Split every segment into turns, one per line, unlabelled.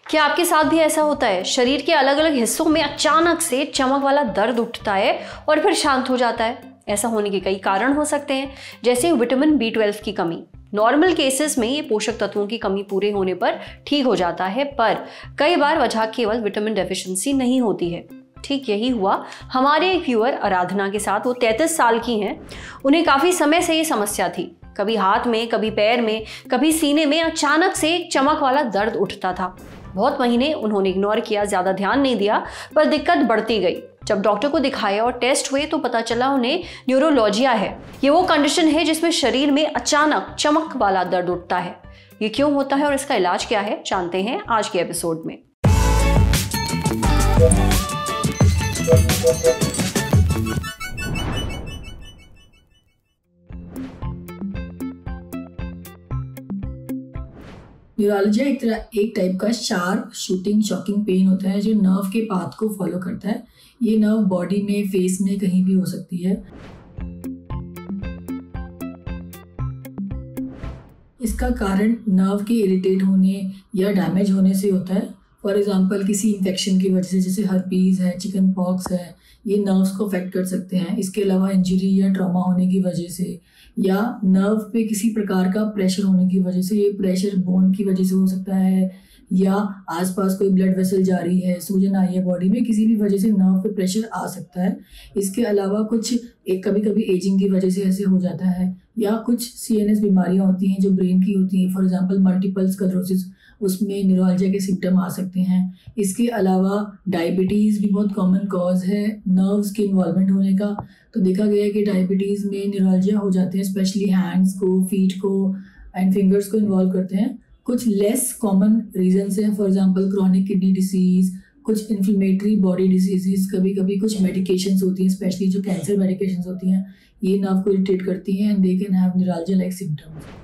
क्या आपके साथ भी ऐसा होता है? शरीर के अलग अलग हिस्सों में अचानक से चमक वाला दर्द उठता है और फिर शांत हो जाता है। ऐसा होने के कई कारण हो सकते हैं, जैसे विटामिन B12 की कमी। नॉर्मल केसेस में ये पोषक तत्वों की कमी पूरे होने पर ठीक हो जाता है, पर कई बार वजह केवल विटामिन डेफिशिएंसी नहीं होती है। ठीक यही हुआ हमारे एक व्यूअर आराधना के साथ। वो 33 साल की हैं। उन्हें काफी समय से ये समस्या थी। कभी हाथ में, कभी पैर में, कभी सीने में अचानक से एक चमक वाला दर्द उठता था। बहुत महीने उन्होंने इग्नोर किया, ज्यादा ध्यान नहीं दिया, पर दिक्कत बढ़ती गई। जब डॉक्टर को दिखाया और टेस्ट हुए तो पता चला उन्हें न्यूरोलॉजिया है। ये वो कंडीशन है जिसमें शरीर में अचानक चमक वाला दर्द उठता है। ये क्यों होता है और इसका इलाज क्या है, जानते हैं आज के एपिसोड में।
न्यूरोलॉजिया एक टाइप का शार्प शूटिंग शॉकिंग पेन होता है जो नर्व के पाथ को फॉलो करता है। ये नर्व बॉडी में, फेस में कहीं भी हो सकती है। इसका कारण नर्व के इरिटेट होने या डैमेज होने से होता है। फॉर एग्जांपल किसी इन्फेक्शन की वजह से, जैसे हर्पीज़ है, चिकन पॉक्स है, ये नर्व्स को अफेक्ट कर सकते हैं। इसके अलावा इंजरी या ट्रॉमा होने की वजह से, या नर्व पे किसी प्रकार का प्रेशर होने की वजह से, ये प्रेशर बोन की वजह से हो सकता है, या आसपास कोई ब्लड वेसल जारी है, सूजन आई है बॉडी में, किसी भी वजह से नर्व पे प्रेशर आ सकता है। इसके अलावा कभी कभी एजिंग की वजह से ऐसे हो जाता है, या कुछ CNS बीमारियां होती हैं जो ब्रेन की होती हैं। फॉर एग्जांपल मल्टीपल स्क्लेरोसिस, उसमें न्यूरोलॉजिया के सिम्टम आ सकते हैं। इसके अलावा डायबिटीज़ भी बहुत कॉमन कॉज है नर्व्स के इन्वॉल्वमेंट होने का। तो देखा गया है कि डायबिटीज़ में न्यूरोलॉजिया हो जाते हैं, स्पेशली हैंड्स को, फीट को एंड फिंगर्स को इन्वॉल्व करते हैं। कुछ लेस कॉमन रीजन्स हैं, for example chronic kidney disease, कुछ इन्फ्लेमेटरी बॉडी डिसीज़, कभी कभी कुछ मेडिकेशंस होती हैं, स्पेशली जो कैंसर मेडिकेशंस होती हैं, ये नर्व को इरिटेट करती हैं and they can have neuralgia like symptoms.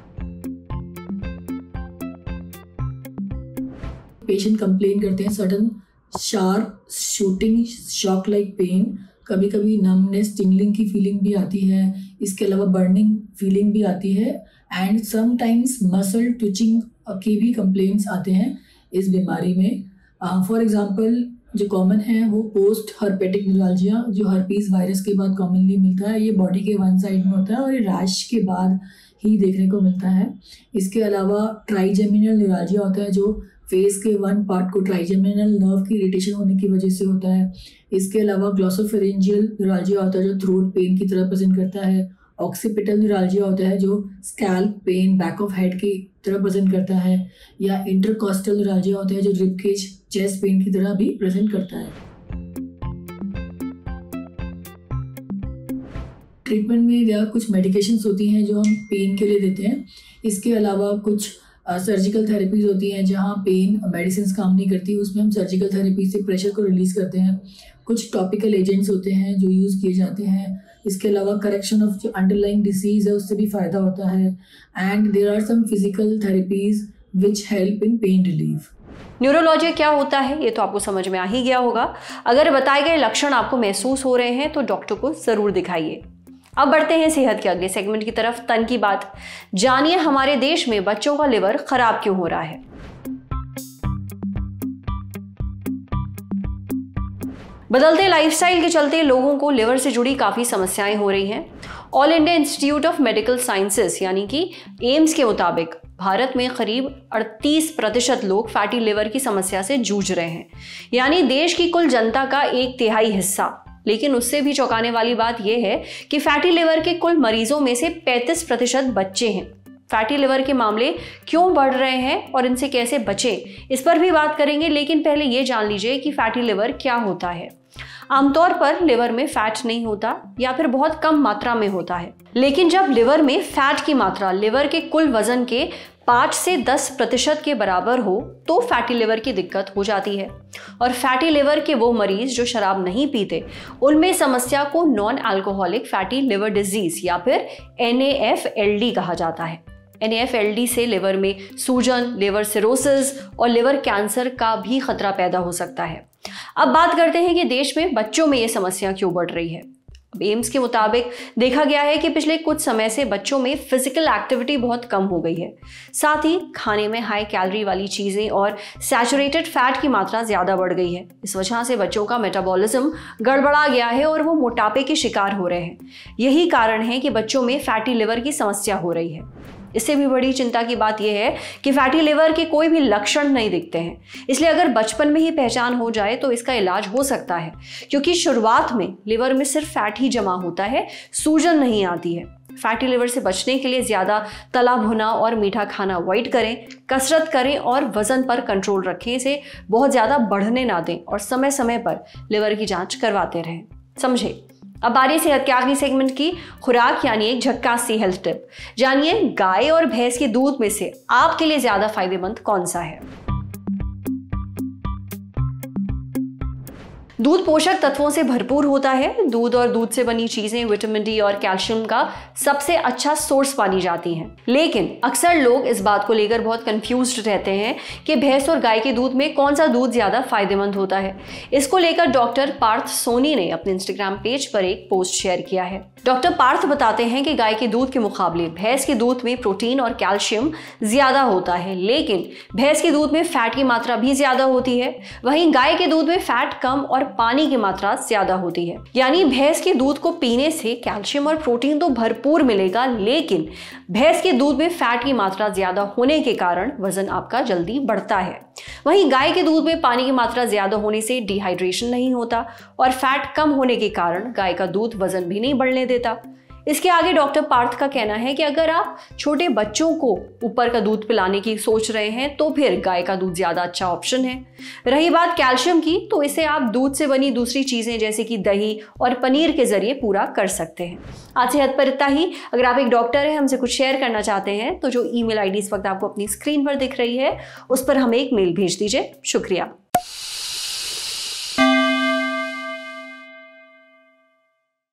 Patient complain करते हैं sudden sharp shooting shock like pain, कभी कभी नमनेस, टिंगलिंग की फीलिंग भी आती है। इसके अलावा बर्निंग फीलिंग भी आती है एंड समटाइम्स मसल ट्विचिंग के भी कंप्लेंट्स आते हैं इस बीमारी में। फॉर एग्जांपल जो कॉमन है वो पोस्ट हर्पेटिक न्यूरोलॉजिया, जो हर्पीज़ वायरस के बाद कॉमनली मिलता है। ये बॉडी के वन साइड में होता है और ये रैश के बाद ही देखने को मिलता है। इसके अलावा ट्राइजेमिनल न्यूरोलॉजिया होता है जो फेस के वन पार्ट को ट्राइजेमिनल नर्व की इरिटेशन होने की वजह से होता है। इसके अलावा ग्लॉसोफेरेंजियल न्यूरोलॉजिया होता है जो थ्रोट पेन की तरह प्रेजेंट करता है। ऑक्सीपिटल न्यूरोलॉजिया होता है जो scalp pain, back of head की तरह प्रेजेंट करता है। या इंटरकॉस्टल न्यूरोलॉजिया होता है जो रिबकेज, चेस्ट पेन की तरह भी प्रेजेंट करता है। ट्रीटमेंट में या कुछ मेडिकेशंस होती हैं जो हम पेन के लिए देते हैं। इसके अलावा कुछ सर्जिकल थेरेपीज़ होती हैं जहाँ पेन मेडिसिन काम नहीं करती, उसमें हम सर्जिकल थेरेपी से प्रेशर को रिलीज़ करते हैं। कुछ टॉपिकल एजेंट्स होते हैं जो यूज़ किए जाते हैं। इसके अलावा करेक्शन ऑफ जो अंडरलाइंग डिसीज़ है उससे भी फ़ायदा होता है। And there are some physical therapies which help in pain relief.
Neuralgia क्या होता है ये तो आपको समझ में आ ही गया होगा। अगर बताए गए लक्षण आपको महसूस हो रहे हैं तो डॉक्टर को ज़रूर दिखाइए। अब बढ़ते हैं सेहत के अगले सेगमेंट की तरफ, तन की बात। जानिए हमारे देश में बच्चों का लिवर खराब क्यों हो रहा है। बदलते लाइफस्टाइल के चलते लोगों को लिवर से जुड़ी काफी समस्याएं हो रही हैं। All India institute of medical sciences यानी कि एम्स के मुताबिक भारत में करीब 38% लोग फैटी लिवर की समस्या से जूझ रहे हैं, यानी देश की कुल जनता का 1/3 हिस्सा। लेकिन उससे भी चौंकाने वाली बात यह है कि फैटी लिवर के कुल मरीजों में से 35% बच्चे हैं। फैटी लिवर के मामले क्यों बढ़ रहे हैं और इनसे कैसे बचें, इस पर भी बात करेंगे। लेकिन पहले ये जान लीजिए कि फैटी लिवर क्या होता है। आमतौर पर लिवर में फैट नहीं होता या फिर बहुत कम मात्रा में होता है, लेकिन जब लिवर में फैट की मात्रा लिवर के कुल वजन के 5 से 10% के बराबर हो तो फैटी लिवर की दिक्कत हो जाती है। और फैटी लिवर के वो मरीज जो शराब नहीं पीते, उनमें समस्या को non alcoholic fatty liver disease या फिर NAFLD कहा जाता है। NAFLD से लिवर में सूजन, लिवर सिरोसिस और लिवर कैंसर का भी खतरा पैदा हो सकता है। अब बात करते हैं कि देश में बच्चों में ये समस्या क्यों बढ़ रही है। अब एम्स के मुताबिक देखा गया है कि पिछले कुछ समय से बच्चों में फिजिकल एक्टिविटी बहुत कम हो गई है। साथ ही खाने में हाई कैलोरी वाली चीज़ें और सैचुरेटेड फैट की मात्रा ज़्यादा बढ़ गई है। इस वजह से बच्चों का मेटाबॉलिज्म गड़बड़ा गया है और वो मोटापे के शिकार हो रहे हैं। यही कारण है कि बच्चों में फैटी लिवर की समस्या हो रही है। इससे भी बड़ी चिंता की बात यह है कि फैटी लिवर के कोई भी लक्षण नहीं दिखते हैं, इसलिए अगर बचपन में ही पहचान हो जाए तो इसका इलाज हो सकता है, क्योंकि शुरुआत में लिवर में सिर्फ फैट ही जमा होता है, सूजन नहीं आती है। फैटी लिवर से बचने के लिए ज़्यादा तला भुना और मीठा खाना अवॉइड करें, कसरत करें और वज़न पर कंट्रोल रखें, इसे बहुत ज़्यादा बढ़ने ना दें और समय समय पर लिवर की जांच करवाते रहें। समझे? अब बारी सेहत के आखिरी सेगमेंट की, खुराक यानी एक झक्कास सी हेल्थ टिप। जानिए गाय और भैंस के दूध में से आपके लिए ज्यादा फायदेमंद कौन सा है। दूध पोषक तत्वों से भरपूर होता है। दूध और दूध से बनी चीजें विटामिन डी और कैल्शियम का सबसे अच्छा सोर्स मानी जाती हैं। लेकिन अक्सर लोग इस बात को लेकर बहुत कंफ्यूज्ड रहते हैं कि भैंस और गाय के दूध में कौन सा दूध ज्यादा फायदेमंद होता है। इसको लेकर डॉक्टर पार्थ सोनी ने अपने इंस्टाग्राम पेज पर एक पोस्ट शेयर किया है। डॉक्टर पार्थ बताते हैं कि गाय के दूध के मुकाबले भैंस के दूध में प्रोटीन और कैल्शियम ज्यादा होता है, लेकिन भैंस के दूध में फैट की मात्रा भी ज्यादा होती है। वहीं गाय के दूध में फैट कम और पानी की मात्रा ज्यादा होती है। यानी भैंस के दूध को पीने से कैल्शियम और प्रोटीन तो भरपूर मिलेगा, लेकिन भैंस के दूध में फैट की मात्रा ज्यादा होने के कारण वजन आपका जल्दी बढ़ता है। वहीं गाय के दूध में पानी की मात्रा ज्यादा होने से डिहाइड्रेशन नहीं होता और फैट कम होने के कारण गाय का दूध वजन भी नहीं बढ़ने देता। इसके आगे डॉक्टर पार्थ का कहना है कि अगर आप छोटे बच्चों को ऊपर का दूध पिलाने की सोच रहे हैं तो फिर गाय का दूध ज़्यादा अच्छा ऑप्शन है। रही बात कैल्शियम की, तो इसे आप दूध से बनी दूसरी चीज़ें जैसे कि दही और पनीर के जरिए पूरा कर सकते हैं। आज सेहत पर इतना ही। अगर आप एक डॉक्टर हैं, हमसे कुछ शेयर करना चाहते हैं तो जो ईमेल आईडी इस वक्त आपको अपनी स्क्रीन पर दिख रही है उस पर हमें एक मेल भेज दीजिए। शुक्रिया।